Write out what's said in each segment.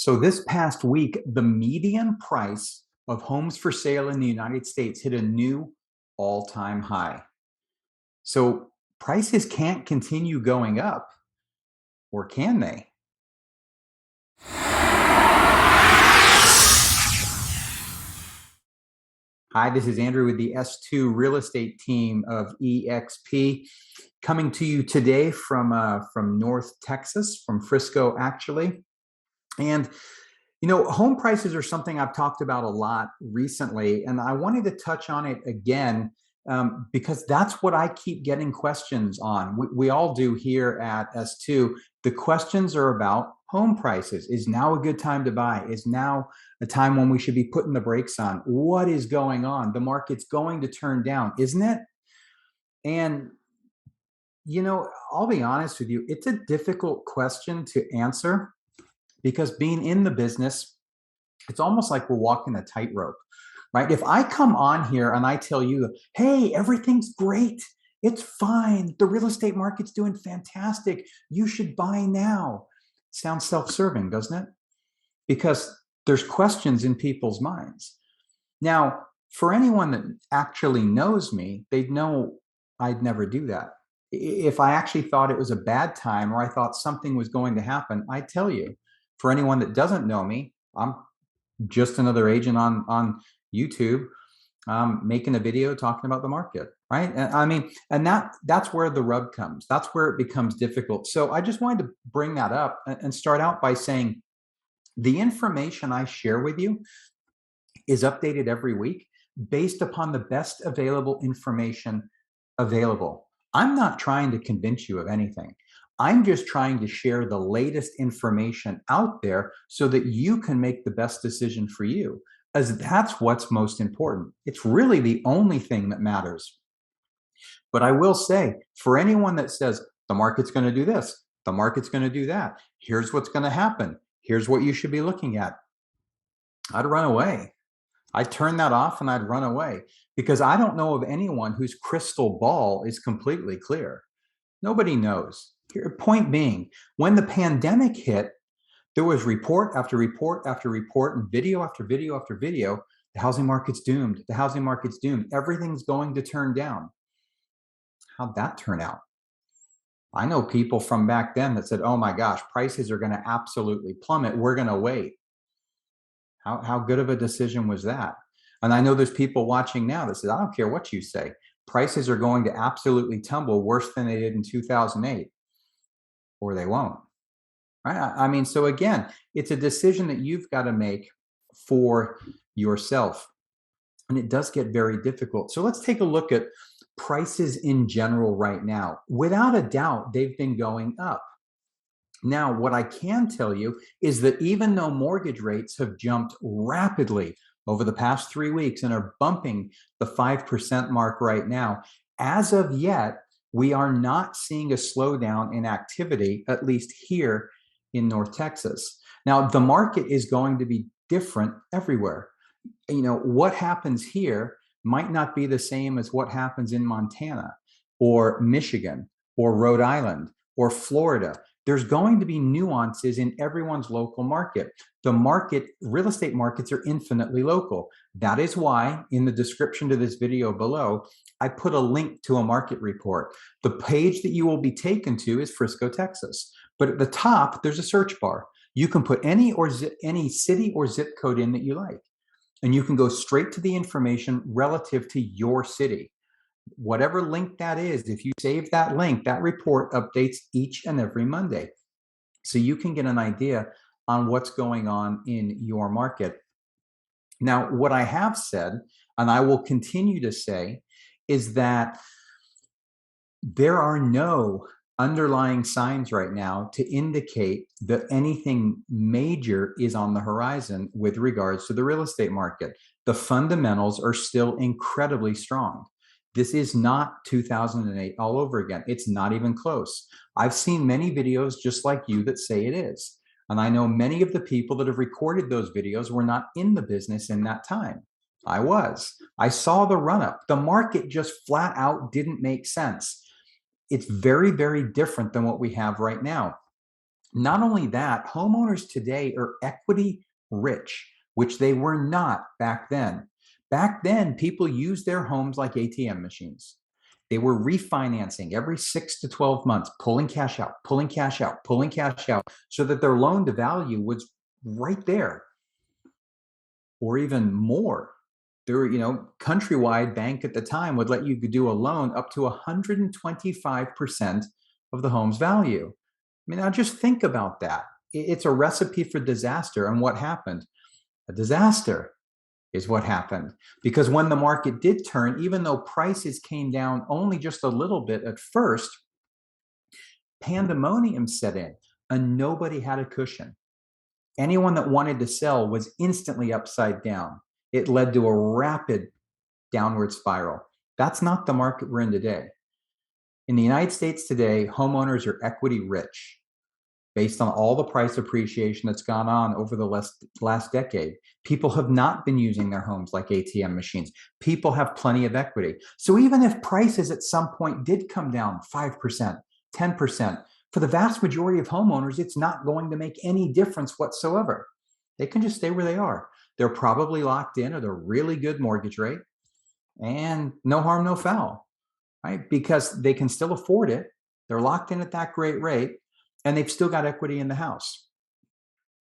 So this past week, the median price of homes for sale in the United States hit a new all-time high. So prices can't continue going up, or can they? Hi, this is Andrew with the S2 real estate team of EXP, coming to you today from North Texas, from Frisco, actually. And home prices are something I've talked about a lot recently, and I wanted to touch on it again because that's what I keep getting questions on. We all do here at S2. The questions are about home prices. Is now a good time to buy? Is now a time when we should be putting the brakes on? What is going on? The market's going to turn down, isn't it? And I'll be honest with you, it's a difficult question to answer because being in the business, it's almost like we're walking a tightrope, right? If I come on here and I tell you, hey, everything's great, it's fine, the real estate market's doing fantastic, you should buy now. Sounds self-serving, doesn't it? Because there's questions in people's minds. Now, for anyone that actually knows me, they'd know I'd never do that. If I actually thought it was a bad time or I thought something was going to happen, I'd tell you. For anyone that doesn't know me, I'm just another agent on YouTube, making a video talking about the market, right? And that's where the rub comes. That's where it becomes difficult. So I just wanted to bring that up and start out by saying the information I share with you is updated every week based upon the best available information available. I'm not trying to convince you of anything. I'm just trying to share the latest information out there so that you can make the best decision for you, as that's what's most important. It's really the only thing that matters. But I will say, for anyone that says the market's going to do this, the market's going to do that, here's what's going to happen, here's what you should be looking at, I'd run away. I'd turn that off and I'd run away because I don't know of anyone whose crystal ball is completely clear. Nobody knows. Point being, when the pandemic hit, there was report after report after report and video after video after video. The housing market's doomed. The housing market's doomed. Everything's going to turn down. How'd that turn out? I know people from back then that said, oh my gosh, prices are going to absolutely plummet. We're going to wait. How good of a decision was that? And I know there's people watching now that says, I don't care what you say. Prices are going to absolutely tumble worse than they did in 2008. Or they won't, right? So again, it's a decision that you've got to make for yourself. And it does get very difficult. So let's take a look at prices in general right now. Without a doubt, they've been going up. Now, what I can tell you is that even though mortgage rates have jumped rapidly over the past 3 weeks and are bumping the 5% mark right now, as of yet, we are not seeing a slowdown in activity, at least here in North Texas. Now, the market is going to be different everywhere. What happens here might not be the same as what happens in Montana or Michigan or Rhode Island or Florida. There's going to be nuances in everyone's local market. Real estate markets are infinitely local. That is why in the description to this video below, I put a link to a market report. The page that you will be taken to is Frisco, Texas. But at the top, there's a search bar. You can put any city or zip code in that you like. And you can go straight to the information relative to your city. Whatever link that is, if you save that link, that report updates each and every Monday. So you can get an idea on what's going on in your market. Now, what I have said, and I will continue to say, is that there are no underlying signs right now to indicate that anything major is on the horizon with regards to the real estate market. The fundamentals are still incredibly strong. This is not 2008 all over again. It's not even close. I've seen many videos just like you that say it is. And I know many of the people that have recorded those videos were not in the business in that time. I was. I saw the run up. The market just flat out didn't make sense. It's very, very different than what we have right now. Not only that, homeowners today are equity rich, which they were not back then. Back then, people used their homes like ATM machines. They were refinancing every 6 to 12 months, pulling cash out, pulling cash out, pulling cash out, so that their loan to value was right there or even more. There were, Countrywide Bank at the time would let you do a loan up to 125% of the home's value. I mean, now just think about that. It's a recipe for disaster. And what happened? A disaster is what happened. Because when the market did turn, even though prices came down only just a little bit at first, pandemonium set in and nobody had a cushion. Anyone that wanted to sell was instantly upside down. It led to a rapid downward spiral. That's not the market we're in today. In the United States today, homeowners are equity rich based on all the price appreciation that's gone on over the last decade. People have not been using their homes like ATM machines. People have plenty of equity. So even if prices at some point did come down 5%, 10%, for the vast majority of homeowners, it's not going to make any difference whatsoever. They can just stay where they are. They're probably locked in at a really good mortgage rate, and no harm, no foul, right? Because they can still afford it. They're locked in at that great rate, and they've still got equity in the house.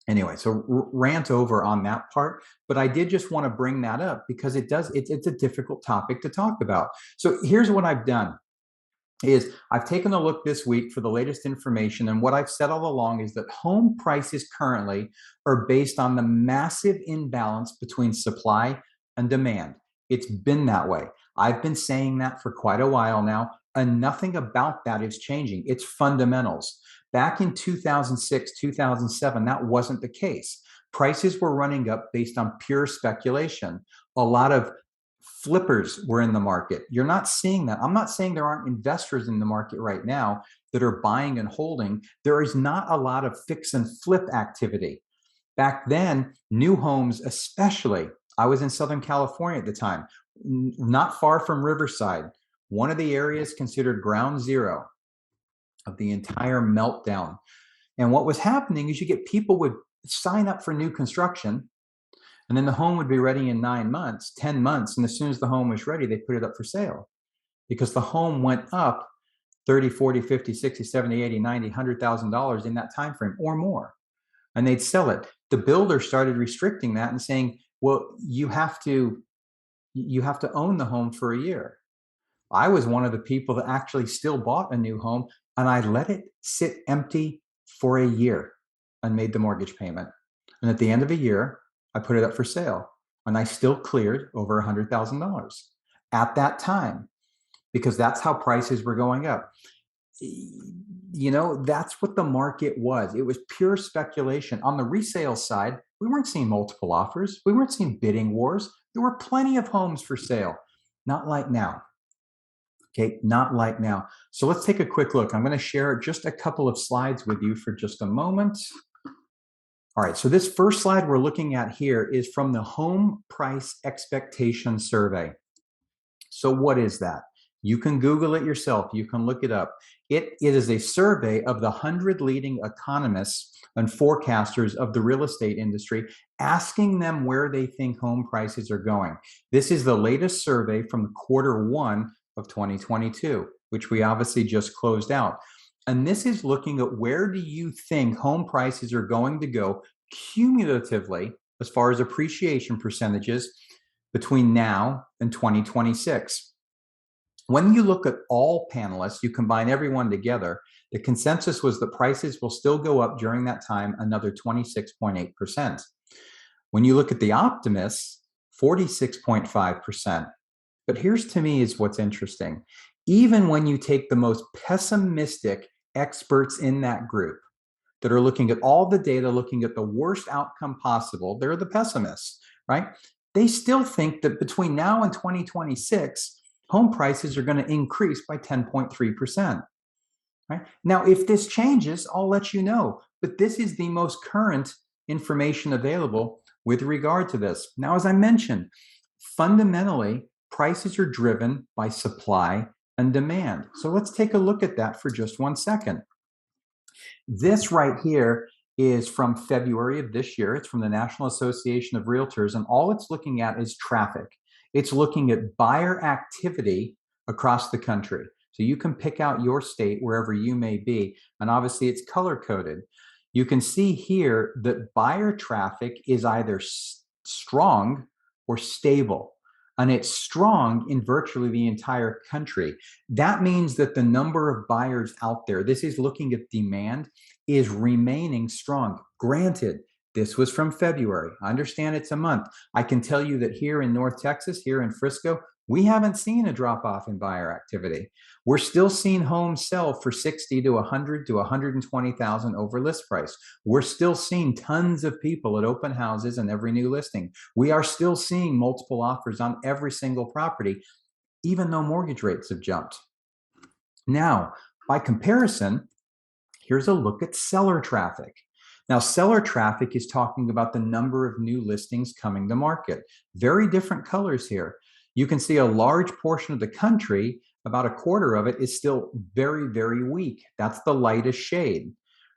Anyway, so rant over on that part, but I did just want to bring that up because it's a difficult topic to talk about. So here's what I've done is I've taken a look this week for the latest information, and what I've said all along is that home prices currently are based on the massive imbalance between supply and demand. It's been that way. I've been saying that for quite a while now, and nothing about that is changing. It's fundamentals. Back in 2006, 2007, that wasn't the case. Prices were running up based on pure speculation. A lot of flippers were in the market. You're not seeing that. I'm not saying there aren't investors in the market right now that are buying and holding. There is not a lot of fix and flip activity. Back then, new homes, especially, I was in Southern California at the time, not far from Riverside, one of the areas considered ground zero of the entire meltdown. And what was happening is you get people would sign up for new construction, and then the home would be ready in 9 months, 10 months. And as soon as the home was ready, they put it up for sale because the home went up 30, 40, 50, 60, 70, 80, 90, $100,000 in that time frame or more. And they'd sell it. The builder started restricting that and saying, well, you have to own the home for a year. I was one of the people that actually still bought a new home, and I let it sit empty for a year and made the mortgage payment. And at the end of a year, I put it up for sale, and I still cleared over $100,000 at that time because that's how prices were going up. That's what the market was. It was pure speculation. On the resale side, we weren't seeing multiple offers. We weren't seeing bidding wars. There were plenty of homes for sale. Not like now. Okay, not like now. So let's take a quick look. I'm going to share just a couple of slides with you for just a moment. All right, so this first slide we're looking at here is from the Home Price Expectation Survey. So what is that? You can Google it yourself. You can look it up. It is a survey of the 100 leading economists and forecasters of the real estate industry, asking them where they think home prices are going. This is the latest survey from Q1 of 2022, which we obviously just closed out. And this is looking at where do you think home prices are going to go cumulatively as far as appreciation percentages between now and 2026. When you look at all panelists, you combine everyone together, the consensus was that prices will still go up during that time another 26.8%. When you look at the optimists, 46.5%. But here's to me is what's interesting. Even when you take the most pessimistic experts in that group that are looking at all the data, looking at the worst outcome possible, they're the pessimists, right? They still think that between now and 2026, home prices are going to increase by 10.3%. Right? Now, if this changes, I'll let you know. But this is the most current information available with regard to this. Now, as I mentioned, fundamentally, prices are driven by supply and demand. So let's take a look at that for just 1 second. This right here is from February of this year. It's from the National Association of Realtors, and all it's looking at is traffic. It's looking at buyer activity across the country. So you can pick out your state wherever you may be, and obviously it's color coded. You can see here that buyer traffic is either strong or stable, and it's strong in virtually the entire country. That means that the number of buyers out there, this is looking at demand, is remaining strong. Granted, this was from February. I understand it's a month. I can tell you that here in North Texas, here in Frisco, we haven't seen a drop off in buyer activity. We're still seeing homes sell for 60 to 100 to 120,000 over list price. We're still seeing tons of people at open houses and every new listing. We are still seeing multiple offers on every single property, even though mortgage rates have jumped. Now, by comparison, here's a look at seller traffic. Now, seller traffic is talking about the number of new listings coming to market. Very different colors here. You can see a large portion of the country, about a quarter of it, is still very, very weak. That's the lightest shade,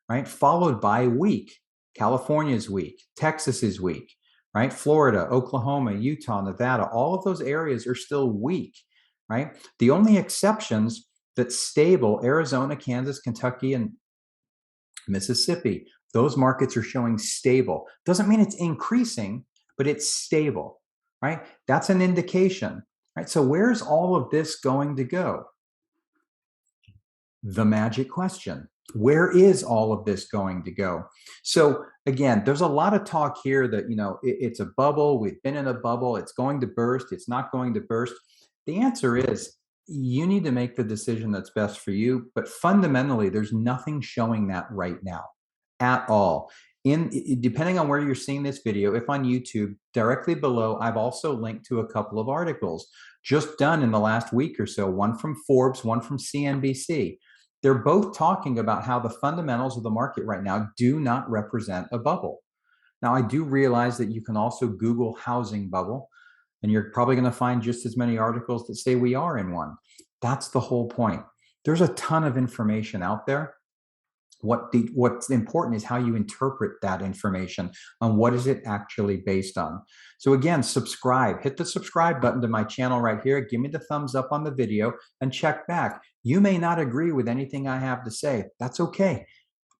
right? Followed by weak. California is weak. Texas is weak, right? Florida, Oklahoma, Utah, Nevada, all of those areas are still weak, right? The only exceptions that's stable, Arizona, Kansas, Kentucky, and Mississippi, those markets are showing stable. Doesn't mean it's increasing, but it's stable, right? That's an indication, right? So where's all of this going to go? The magic question. Where is all of this going to go? So again, there's a lot of talk here that, it's a bubble. We've been in a bubble. It's going to burst. It's not going to burst. The answer is you need to make the decision that's best for you. But fundamentally, there's nothing showing that right now at all. Depending on where you're seeing this video, if on YouTube, directly below, I've also linked to a couple of articles just done in the last week or so, one from Forbes, one from CNBC. They're both talking about how the fundamentals of the market right now do not represent a bubble. Now, I do realize that you can also Google housing bubble, and you're probably going to find just as many articles that say we are in one. That's the whole point. There's a ton of information out there. What's important is how you interpret that information and what is it actually based on. So again, subscribe. Hit the subscribe button to my channel right here. Give me the thumbs up on the video and check back. You may not agree with anything I have to say. That's okay.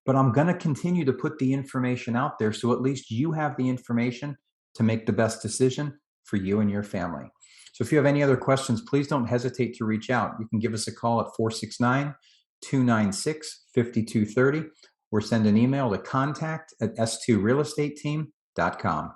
But I'm going to continue to put the information out there so at least you have the information to make the best decision for you and your family. So if you have any other questions, please don't hesitate to reach out. You can give us a call at 469-296-5230 or send an email to contact@s2realestateteam.com.